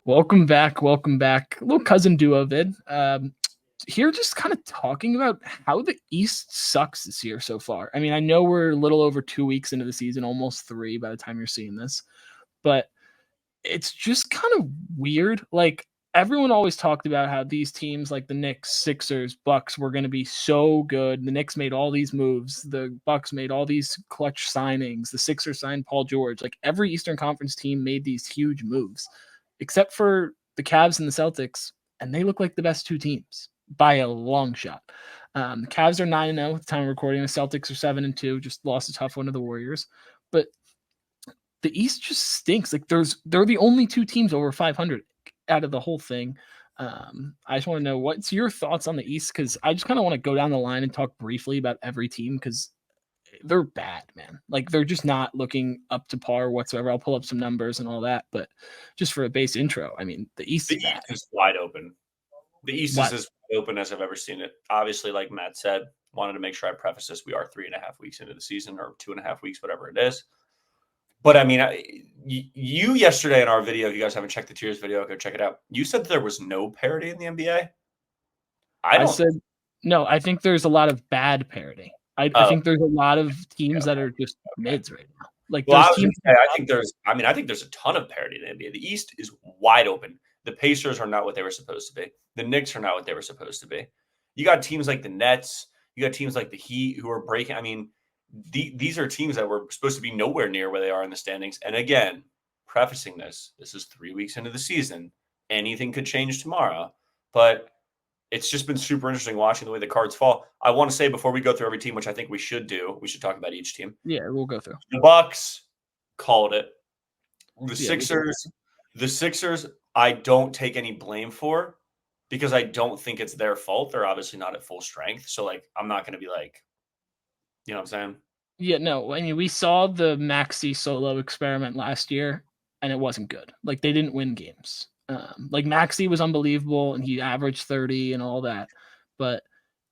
Welcome back. Welcome back. Little cousin duo vid. Here just kind of talking about how the East sucks this year so far. I mean, I know we're a little over 2 weeks into the season, almost three by the time you're seeing this, but it's just kind of weird. Like everyone always talked about how these teams like the Knicks, Sixers, Bucks were going to be so good. The Knicks made all these moves. The Bucks made all these clutch signings. The Sixers signed Paul George. Like every Eastern Conference team made these huge moves, except for the Cavs and the Celtics, and they look like the best two teams by a long shot. The Cavs are 9-0 at the time of recording. The Celtics are 7-2, just lost a tough one to the Warriors. But the East just stinks. Like they're the only two teams over 500 out of the whole thing. I just want to know what's your thoughts on the East, because I just kind of want to go down the line and talk briefly about every team because they're bad, man. Like they're just not looking up to par whatsoever. I'll pull up some numbers and all that, but just for a base intro, I mean, the East The is bad. East is wide open. The East What? is as wide open as I've ever seen it. Obviously, like Matt said, wanted to make sure I preface this. We are 3.5 weeks into the season, or 2.5 weeks, whatever it is. But I mean, you yesterday in our video, if you guys haven't checked the tiers video, go check it out. You said there was no parity in the NBA. I said no. I think there's a lot of bad parity. I think there's a lot of teams that are just mids right now. Like Well, those teams. I think there's a ton of parity in the NBA. The East is wide open. The Pacers are not what they were supposed to be. The Knicks are not what they were supposed to be. You got teams like the Nets. You got teams like the Heat who are breaking. I mean, these are teams that were supposed to be nowhere near where they are in the standings. And again, prefacing this is 3 weeks into the season. Anything could change tomorrow. But it's just been super interesting watching the way the cards fall. I want to say before we go through every team, which I think we should do, we should talk about each team. Yeah, we'll go through. The Bucks called it. The Yeah, Sixers, I don't take any blame for because I don't think it's their fault. They're obviously not at full strength. So, like, I'm not going to be like, you know what I'm saying? Yeah, no. I mean, we saw the Maxi solo experiment last year, and it wasn't good. Like they didn't win games. Like Maxi was unbelievable, and he averaged 30 and all that, but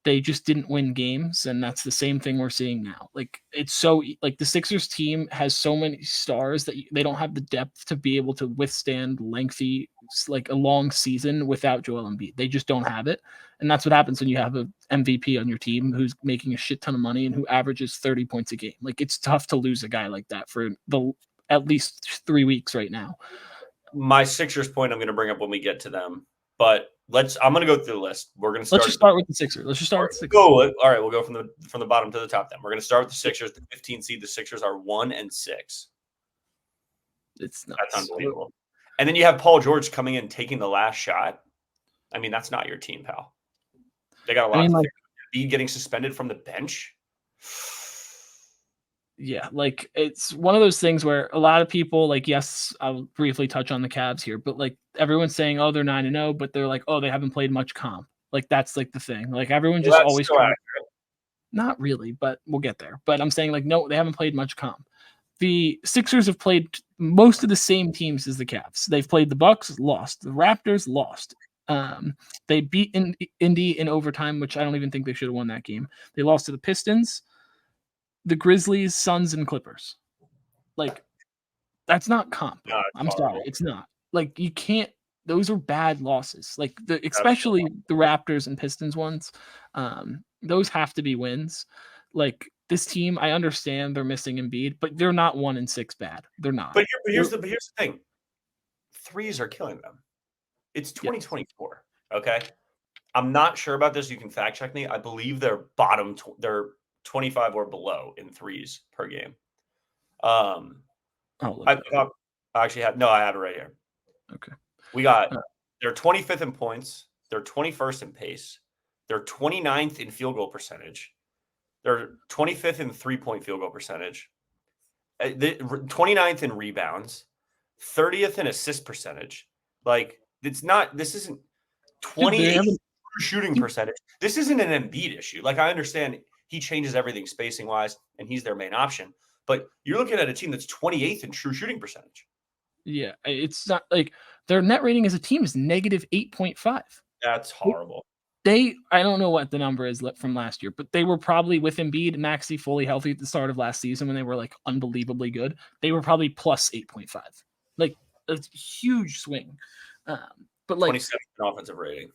they just didn't win games, and that's the same thing we're seeing now. Like it's so like the Sixers team has so many stars that they don't have the depth to be able to withstand lengthy, like a long season without Joel Embiid. They just don't have it. And that's what happens when you have an MVP on your team who's making a shit ton of money and who averages 30 points a game. Like it's tough to lose a guy like that for the at least 3 weeks right now. My Sixers point I'm going to bring up when we get to them, but I'm going to go through the list. We're going to Let's just start with the Sixers. Let's just start with the Sixers. All right, we'll go from the bottom to the top. Then we're going to start with the Sixers. The 15 seed. The Sixers are 1-6. It's nuts. That's unbelievable. And then you have Paul George coming in taking the last shot. I mean, that's not your team, pal. They got a lot. Be getting suspended from the bench. Yeah, like it's one of those things where a lot of people like, yes, I'll briefly touch on the Cavs here, but like everyone's saying, oh, they're 9-0, but they're like, oh, they haven't played much comp. Like that's like the thing. Like everyone just always not really, but we'll get there. But I'm saying like, no, they haven't played much comp. The Sixers have played most of the same teams as the Cavs. They've played the Bucks, lost. The Raptors, lost. They beat Indy in overtime, which I don't even think they should have won that game. They lost to the Pistons, the Grizzlies, Suns, and Clippers. Like, that's not comp. No, I'm sorry. It's not. Like, you can't. Those are bad losses. Like, especially the Raptors and Pistons ones. Those have to be wins. Like, this team, I understand they're missing Embiid, but they're not 1-6 bad. They're not. But here's the thing. Threes are killing them. It's 2024. Yes. Okay. I'm not sure about this. You can fact check me. I believe they're they're 25 or below in threes per game. I actually have I have it right here. Okay. We got they're 25th in points, they're 21st in pace, they're 29th in field goal percentage, they're 25th in 3-point field goal percentage, 29th in rebounds, 30th in assist percentage. Like this isn't 28th shooting percentage. This isn't an Embiid issue. Like I understand he changes everything spacing wise and he's their main option, but you're looking at a team that's 28th in true shooting percentage. Yeah, it's not like their net rating as a team is negative 8.5. That's horrible. I don't know what the number is from last year, but they were probably with Embiid and Maxey fully healthy at the start of last season when they were like unbelievably good. They were probably plus 8.5. Like a huge swing. But like 27th in offensive rating.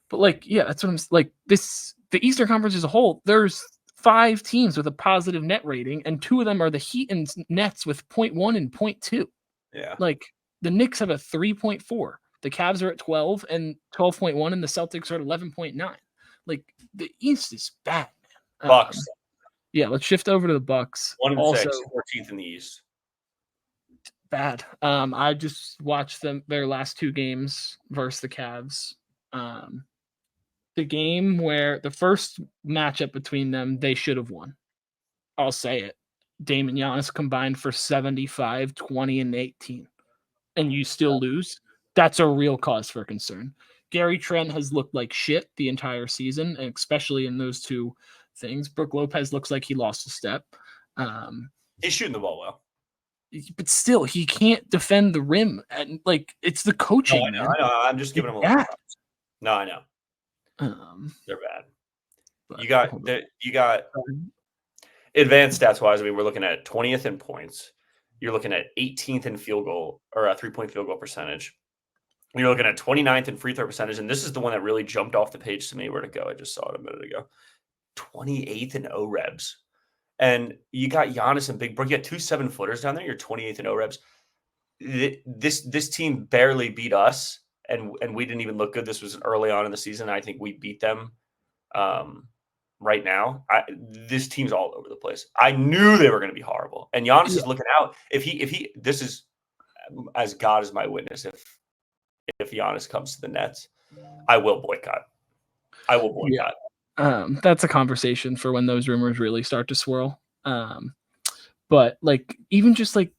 But like, yeah, that's what I'm like. The Eastern Conference as a whole. There's 5 teams with a positive net rating, and 2 of them are the Heat and Nets with 0.1 and 0.2. Yeah. Like the Knicks have a 3.4. The Cavs are at 12 and 12.1, and the Celtics are at 11.9. Like the East is bad, man. Bucks Yeah, let's shift over to the Bucks. 1-6, Also 14th in the East. bad. I just watched their last 2 games versus the Cavs. The game where the first matchup between them, they should have won. I'll say it. Dame and Giannis combined for 75, 20, and 18. And you still lose. That's a real cause for concern. Gary Trent has looked like shit the entire season, and especially in those 2 things. Brook Lopez looks like he lost a step. He's shooting the ball well. But still, he can't defend the rim. And like, it's the coaching, I know. I'm just giving him a little props. No, I know. They're bad. You got advanced stats wise. I mean, we're looking at 20th in points. You're looking at 18th in field goal or a 3-point field goal percentage. You're looking at 29th in free throw percentage, and this is the one that really jumped off the page to me. Where to go? I just saw it a minute ago. 28th in OREBs, and you got Giannis and Big Brook. You got 2 7-footers down there. You're 28th in OREBs. This team barely beat us, and we didn't even look good. This was early on in the season. I think we beat them. Right now, this team's all over the place. I knew they were going to be horrible, and Giannis is looking out. If he, this is as God is my witness. If Giannis comes to the Nets, I will boycott. That's a conversation for when those rumors really start to swirl. But like, even just like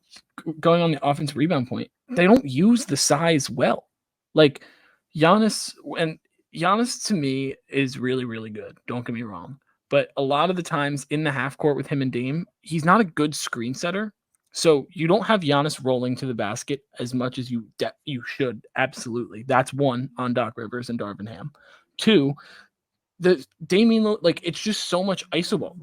going on the offensive rebound point, they don't use the size well. Like Giannis to me is really, really good. Don't get me wrong. But a lot of the times in the half court with him and Dame, he's not a good screen setter. So you don't have Giannis rolling to the basket as much as you should. Absolutely. That's 1 on Doc Rivers and Darvin Ham. 2, the Damian, like, it's just so much iso ball.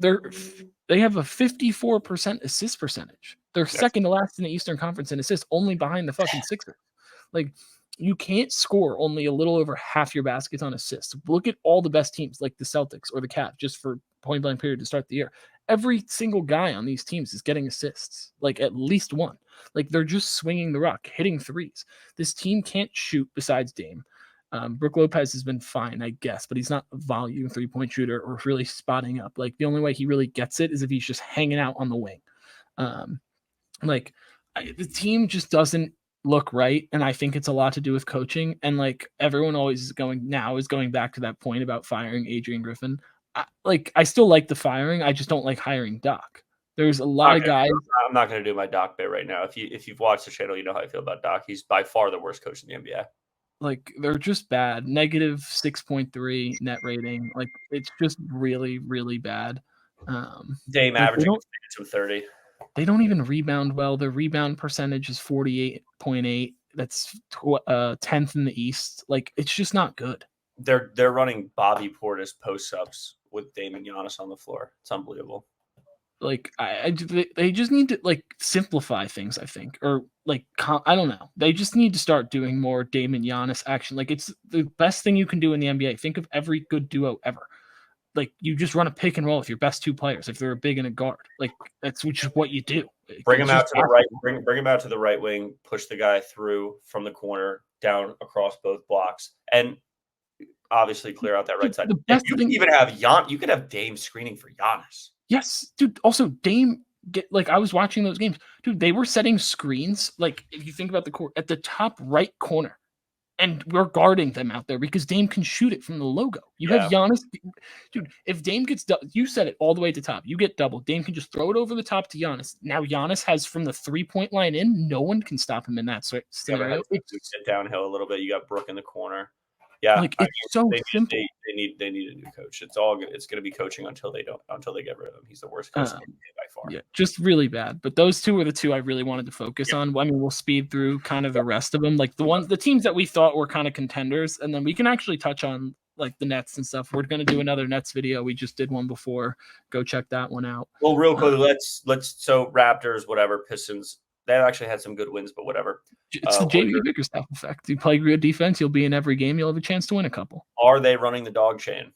They have a 54% assist percentage. They're second to last in the Eastern Conference in assists, only behind the fucking Sixers. Like, you can't score only a little over half your baskets on assists. Look at all the best teams like the Celtics or the Cavs, just for point blank period to start the year. Every single guy on these teams is getting assists, like at least 1. Like, they're just swinging the rock, hitting threes. This team can't shoot besides Dame. Brook Lopez has been fine, I guess, but he's not a volume 3-point shooter or really spotting up. Like, the only way he really gets it is if he's just hanging out on the wing. The team just doesn't look right, and I think it's a lot to do with coaching. And like, everyone always is going back to that point about firing Adrian Griffin. I still like the firing. I just don't like hiring Doc. There's a lot of guys. I'm not going to do my Doc bit right now. If you've watched the channel, you know how I feel about Doc. He's by far the worst coach in the NBA. Like, they're just bad. Negative 6.3 net rating. Like, it's just really, really bad. Dame averaging 30. They don't even rebound well. Their rebound percentage is 48.8. That's 10th in the East. Like, it's just not good. They're running Bobby Portis post ups with Dame and Giannis on the floor. It's unbelievable. Like, they just need to like simplify things, I think, or like, I don't know. They just need to start doing more Dame and Giannis action. Like, it's the best thing you can do in the NBA. Think of every good duo ever. Like, you just run a pick and roll with your best 2 players if they're a big and a guard. Like, that's just what you do. Bring him out to the right. Bring him out to the right wing. Push the guy through from the corner down across both blocks, and obviously clear out that right side. You can even have you could have Dame screening for Giannis. Yes, dude. Also, Dame I was watching those games, dude. They were setting screens. Like, if you think about the court at the top right corner, and we're guarding them out there because Dame can shoot it from the logo. You have Giannis, dude. If Dame gets, you said it all the way to the top. You get double. Dame can just throw it over the top to Giannis. Now Giannis has from the 3-point line in. No one can stop him in that scenario. Sit downhill a little bit. You got Brook in the corner. Yeah, like, it's so simple. They need a new coach. It's all good. It's going to be coaching until they get rid of him. He's the worst coach in the NBA by far. Yeah, just really bad. But those 2 are the 2 I really wanted to focus on. I mean, we'll speed through kind of the rest of them, like the teams that we thought were kind of contenders, and then we can actually touch on like the Nets and stuff. We're going to do another Nets video. We just did one before. Go check that one out. Well, real quick, let's so Raptors, whatever, Pistons. They actually had some good wins, but whatever. It's the JV Bickerstaff effect. You play good defense, you'll be in every game. You'll have a chance to win a couple. Are they running the dog chain?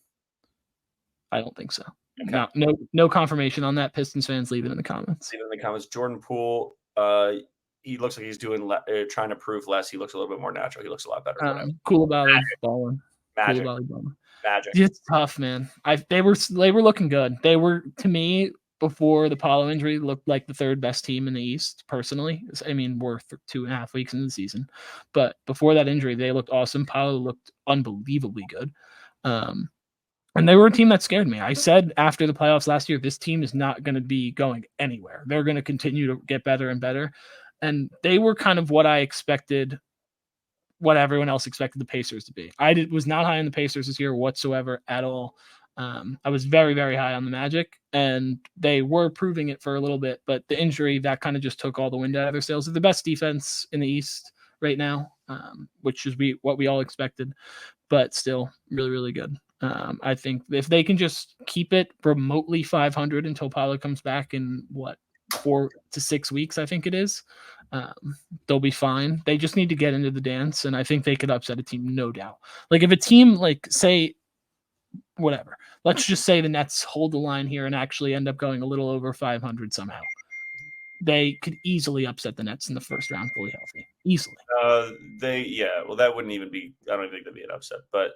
I don't think so. Okay. No confirmation on that. Pistons fans, leave it in the comments. Leave it in the comments. Jordan Poole, he looks like he's trying to prove less. He looks a little bit more natural. He looks a lot better. Koulibaly balling. Magic. Koulibaly balling. Magic. It's tough, man. They were looking good. They were, to me, before the Paolo injury, looked like the third best team in the East, personally. I mean, we're 2.5 weeks into the season. But before that injury, they looked awesome. Paolo looked unbelievably good. And they were a team that scared me. I said after the playoffs last year, this team is not going to be going anywhere. They're going to continue to get better and better. And they were kind of what I expected, what everyone else expected the Pacers to be. I was not high on the Pacers this year whatsoever at all. I was very, very high on the Magic, and they were proving it for a little bit, but the injury, that kind of just took all the wind out of their sails. They're the best defense in the East right now, which is what we all expected, but still really, really good. I think if they can just keep it remotely 500 until Paolo comes back in 4 to 6 weeks, I think it is, they'll be fine. They just need to get into the dance, and I think they could upset a team, no doubt. Like if a team, like say, whatever, let's just say the Nets hold the line here and actually end up going a little over 500 somehow, they could easily upset the Nets in the first round fully healthy. Easily. Well, that wouldn't even be, I don't think that'd be an upset, but.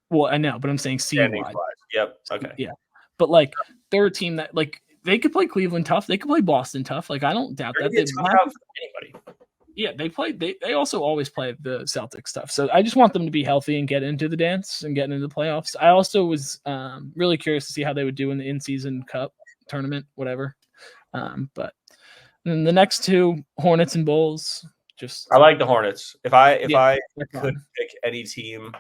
Well, I know, but I'm saying seed-wise. Yep. Okay. Yeah. But like they're a team that like they could play Cleveland tough. They could play Boston tough. Like I don't doubt that. It's tough out for anybody. Yeah, they also always play the Celtics stuff. So I just want them to be healthy and get into the dance and get into the playoffs. I also was really curious to see how they would do in the in-season cup tournament, whatever. But then the next two, Hornets and Bulls, I like the Hornets. If I could pick any team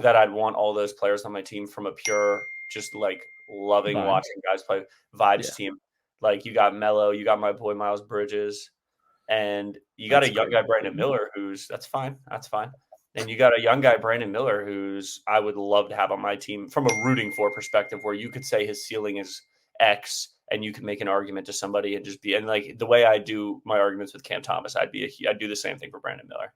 that I'd want all those players on my team from a pure, just like loving watching guys play vibes team. Like you got Melo, you got my boy Miles Bridges, and you got a young guy, Brandon Miller, that's fine. And you got a young guy, Brandon Miller, who's I would love to have on my team from a rooting for perspective, where you could say his ceiling is X, and you could make an argument to somebody and just be, and like the way I do my arguments with Cam Thomas, I'd do the same thing for Brandon Miller.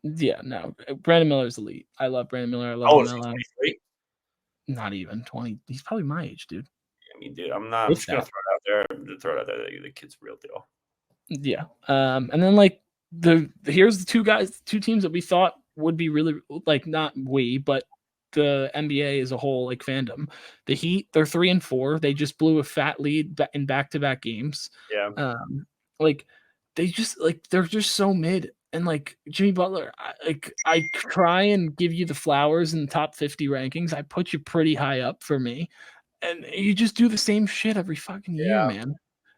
Yeah, no, Brandon Miller's elite. I love Brandon Miller. I love Melo. Not even 20. He's probably my age, dude. I mean, dude, I'm just gonna throw it out there. The kid's real deal. Yeah. And then like here's the two teams that we thought would be really, like, not we, but the NBA as a whole, like fandom. The Heat, they're 3-4. They just blew a fat lead in back-to-back games. Yeah. Like they're just so mid. And like Jimmy Butler, I try and give you the flowers in the top 50 rankings. I put you pretty high up for me, and you just do the same shit every fucking year, man.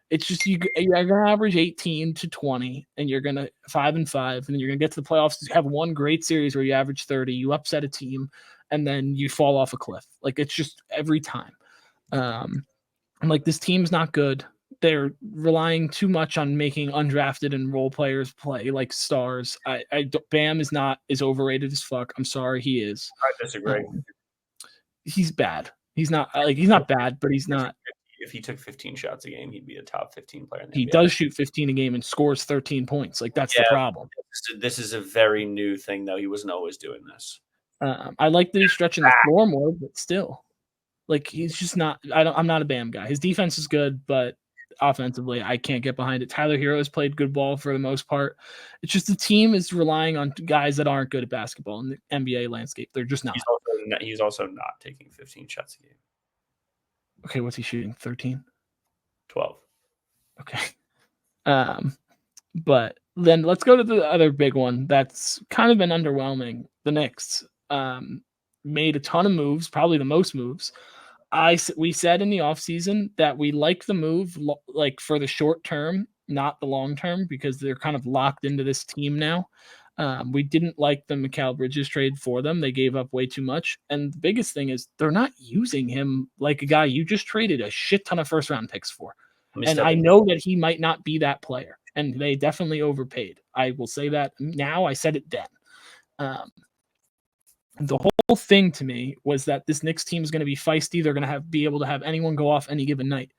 It's just you're gonna average 18 to 20, and you're gonna 5-5, and then you're gonna get to the playoffs. Have one great series where you average 30, you upset a team, and then you fall off a cliff. Like it's just every time. I'm like, this team's not good. They're relying too much on making undrafted and role players play like stars. Bam is overrated as fuck. I'm sorry, he is. I disagree. He's bad. He's not bad, but he's not. If he took 15 shots a game, he'd be a top 15 player in the NBA. He does shoot 15 a game and scores 13 points. Like that's the problem. This is a very new thing, though. He wasn't always doing this. I like that he's stretching the floor more, but still, like he's just not. I'm not a Bam guy. His defense is good, but offensively, I can't get behind it. Tyler Hero has played good ball for the most part. It's just the team is relying on guys that aren't good at basketball in the NBA landscape. They're just not. He's also not taking 15 shots a game. Okay, what's he shooting? 13? 12. Okay. But then let's go to the other big one that's kind of been underwhelming. The Knicks made a ton of moves, probably the most moves. We said in the offseason that we like the move like for the short term, not the long term, because they're kind of locked into this team now. We didn't like the Mikal Bridges trade for them. They gave up way too much. And the biggest thing is they're not using him like a guy you just traded a shit ton of first round picks for. And I know that he might not be that player. And they definitely overpaid. I will say that now. I said it then. The whole thing to me was that this Knicks team is going to be feisty. They're going to be able to have anyone go off any given night.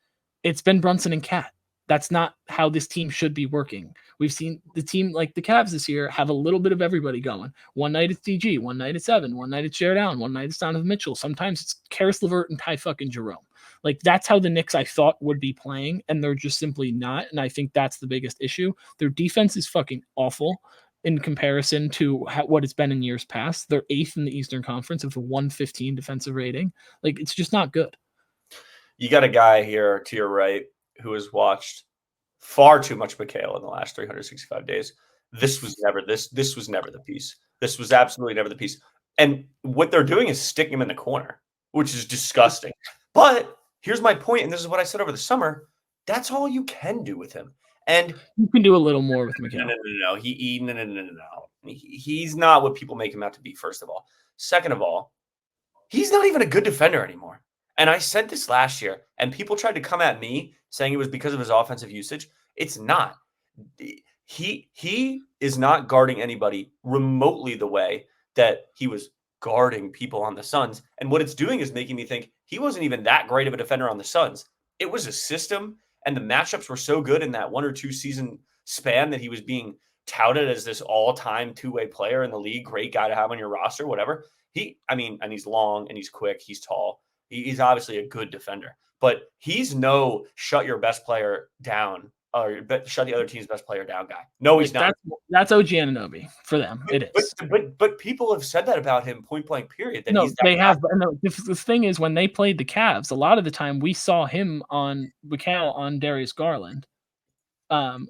It's been Brunson and Cat. That's not how this team should be working. We've seen the team like the Cavs this year have a little bit of everybody going. One night it's DG, one night it's Evan, one night it's Jared Allen, one night it's Donovan Mitchell. Sometimes it's Karis LeVert and Ty fucking Jerome. Like that's how the Knicks I thought would be playing, and they're just simply not. And I think that's the biggest issue. Their defense is fucking awful in comparison to what it's been in years past. They're eighth in the Eastern Conference with a 115 defensive rating. Like it's just not good. You got a guy here to your right who has watched far too much Mikal in the last 365 days. This was never this was never the piece. This was absolutely never the piece. And what they're doing is sticking him in the corner, which is disgusting. But here's my point, and this is what I said over the summer. That's all you can do with him. And you can do a little more with Mikal. No. He's not what people make him out to be, first of all. Second of all, he's not even a good defender anymore. And I said this last year, and people tried to come at me saying it was because of his offensive usage. It's not. He is not guarding anybody remotely the way that he was guarding people on the Suns. And what it's doing is making me think he wasn't even that great of a defender on the Suns. It was a system, and the matchups were so good in that 1 or 2 season span that he was being touted as this all-time two-way player in the league, great guy to have on your roster, whatever. And he's long and he's quick, he's tall. He's obviously a good defender, but he's no shut your best player down or shut the other team's best player down guy. No, he's not. That's OG Anunoby for them. It is. But people have said that about him point blank period. That no, he's they have. But no, the thing is, when they played the Cavs, a lot of the time we saw him on Mikal on Darius Garland,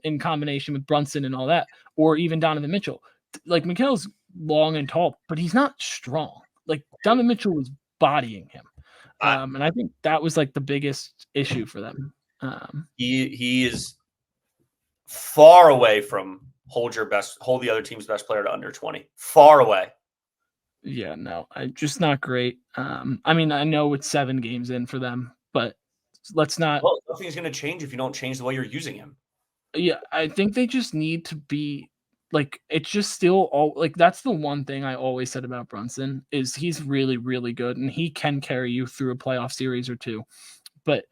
in combination with Brunson and all that, or even Donovan Mitchell. Like Mikal's long and tall, but he's not strong. Like Donovan Mitchell was bodying him. And I think that was like the biggest issue for them. He is far away from hold the other team's best player to under 20. Far away. Yeah, no, just not great. I mean, I know it's 7 games in for them, but let's not. Well, nothing's going to change if you don't change the way you're using him. Yeah, I think they just need to be like it's just still all like that's the one thing I always said about Brunson is he's really, really good and he can carry you through a playoff series or two. But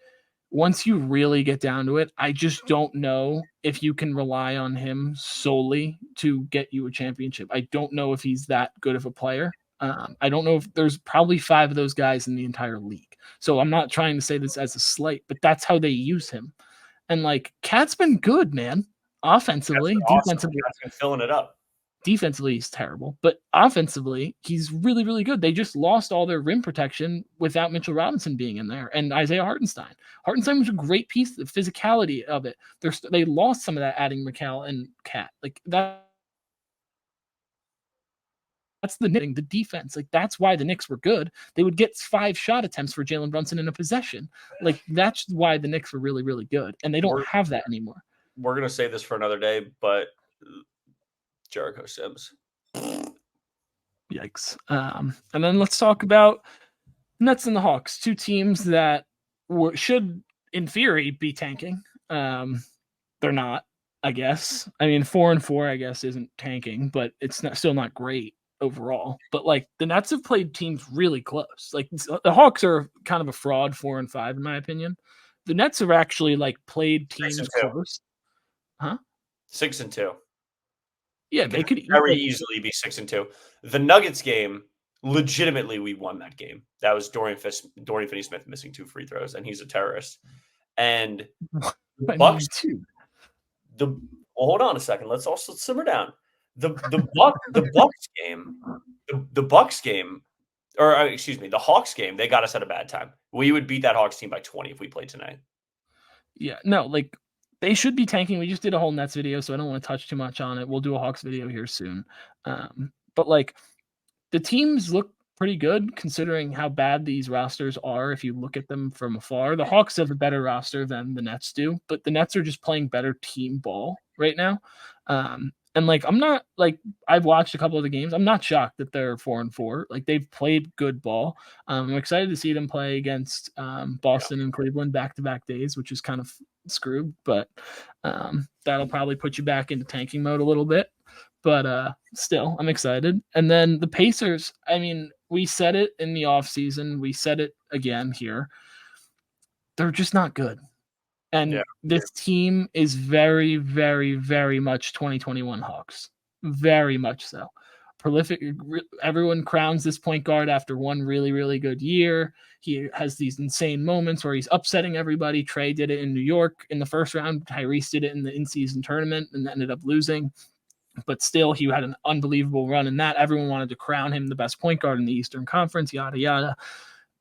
once you really get down to it, I just don't know if you can rely on him solely to get you a championship. I don't know if he's that good of a player. I don't know if there's probably 5 of those guys in the entire league. So I'm not trying to say this as a slight, but that's how they use him. And like Cat's been good, man. Offensively, defensively, Cat's been filling it up. Defensively, he's terrible, but offensively, he's really, really good. They just lost all their rim protection without Mitchell Robinson being in there and Isaiah Hartenstein. Hartenstein was a great piece, the physicality of it. They lost some of that adding Mikal and Cat. Like that. That's the defense. Like that's why the Knicks were good. They would get 5 shot attempts for Jalen Brunson in a possession. Like that's why the Knicks were really, really good, and they don't have that anymore. We're gonna save this for another day, but Jericho Sims. Yikes. And then let's talk about Nets and the Hawks, 2 teams that should, in theory, be tanking. They're not, I guess. I mean, 4-4, I guess, isn't tanking, but it's still not great overall. But like the Nets have played teams really close. Like the Hawks are kind of a fraud 4-5 in my opinion. The Nets have actually like played teams close. Huh? 6-2. Yeah, they could very easily be 6-2. The Nuggets game, legitimately, we won that game. That was Dorian Finney-Smith missing 2 free throws, and he's a terrorist. And the Bucks too. Hold on a second. Let's also simmer down. The Hawks game, they got us at a bad time. We would beat that Hawks team by 20 if we played tonight. Yeah, no, like they should be tanking. We just did a whole Nets video, so I don't want to touch too much on it. We'll do a Hawks video here soon. But like the teams look pretty good considering how bad these rosters are if you look at them from afar. The Hawks have a better roster than the Nets do, but the Nets are just playing better team ball right now. And like I'm not like I've watched a couple of the games. I'm not shocked that they're 4-4. Like they've played good ball. I'm excited to see them play against Boston and Cleveland back-to-back days, which is kind of screwed, but that'll probably put you back into tanking mode a little bit. But still, I'm excited. And then the Pacers, I mean, we said it in the offseason. We said it again here. They're just not good. And this team is very, very, very much 2021 Hawks. Very much so. Prolific. Everyone crowns this point guard after one really, really good year. He has these insane moments where he's upsetting everybody. Trey did it in New York in the first round. Tyrese did it in the in-season tournament and ended up losing. But still, he had an unbelievable run in that. Everyone wanted to crown him the best point guard in the Eastern Conference, yada, yada.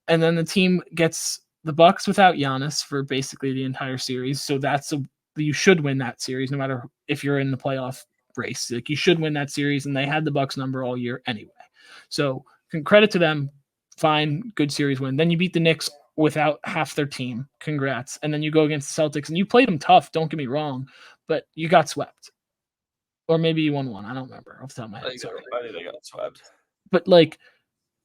And then the team gets the Bucks without Giannis for basically the entire series. So you should win that series, no matter if you're in the playoff race. Like, you should win that series, and they had the Bucks number all year anyway. So credit to them. Fine, good series win. Then you beat the Knicks without half their team. Congrats. And then you go against the Celtics, and you played them tough. Don't get me wrong, but you got swept. Or maybe you won one. I don't remember off the top of my head. I think they got swept. But like,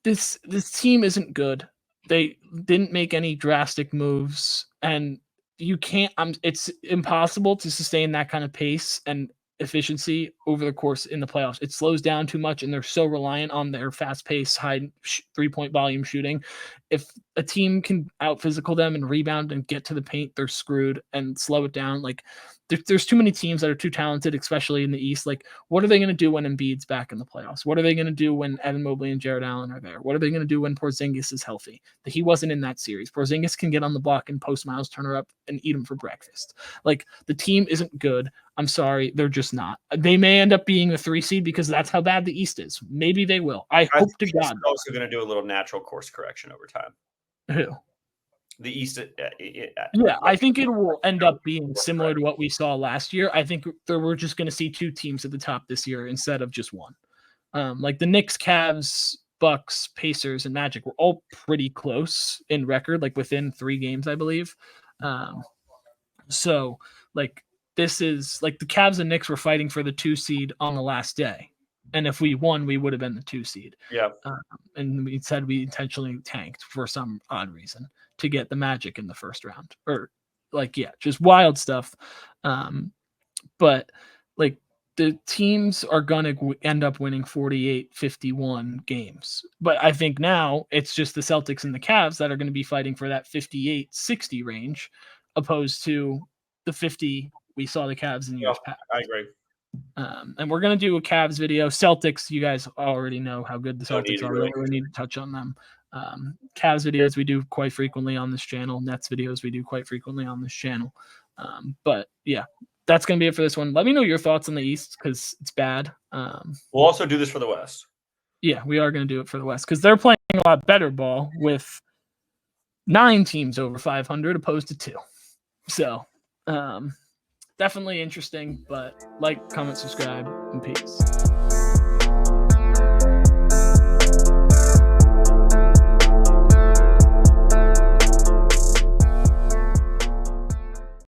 this team isn't good. They didn't make any drastic moves, and you can't. It's impossible to sustain that kind of pace and efficiency over the course in the playoffs. It slows down too much, and they're so reliant on their fast pace, high 3-point volume shooting. If a team can out physical them and rebound and get to the paint, they're screwed, and slow it down. Like, there's too many teams that are too talented, especially in the East. Like, what are they going to do when Embiid's back in the playoffs? What are they going to do when Evan Mobley and Jared Allen are there? What are they going to do when Porzingis is healthy? He wasn't in that series. Porzingis can get on the block and post Miles Turner up and eat him for breakfast. Like, the team isn't good. I'm sorry, they're just not. They may end up being the 3 seed because that's how bad the East is. Maybe they will. I hope to God. They're also going to do a little natural course correction over time. Who? The East. Yeah, I think it will end up being similar to what we saw last year. I think we're just going to see 2 teams at the top this year instead of just one. Like the Knicks, Cavs, Bucks, Pacers, and Magic were all pretty close in record, like within 3 games, I believe. So, like, this is like the Cavs and Knicks were fighting for the 2 seed on the last day. And if we won, we would have been the 2 seed. Yeah. And we said we intentionally tanked for some odd reason to get the Magic in the first round. Or, like, yeah, just wild stuff. But, like, the teams are going to end up winning 48-51 games. But I think now it's just the Celtics and the Cavs that are going to be fighting for that 58-60 range, opposed to the 50 we saw the Cavs in years past. I agree. And we're going to do a Cavs video. Celtics, you guys already know how good the Celtics are. We don't really need to touch on them. Cavs videos we do quite frequently on this channel. Nets videos we do quite frequently on this channel. But yeah, that's going to be it for this one. Let me know your thoughts on the East because it's bad. We'll also do this for the West. Yeah, we are going to do it for the West because they're playing a lot better ball with 9 teams over 500 opposed to 2. So, definitely interesting, but like, comment, subscribe, and peace.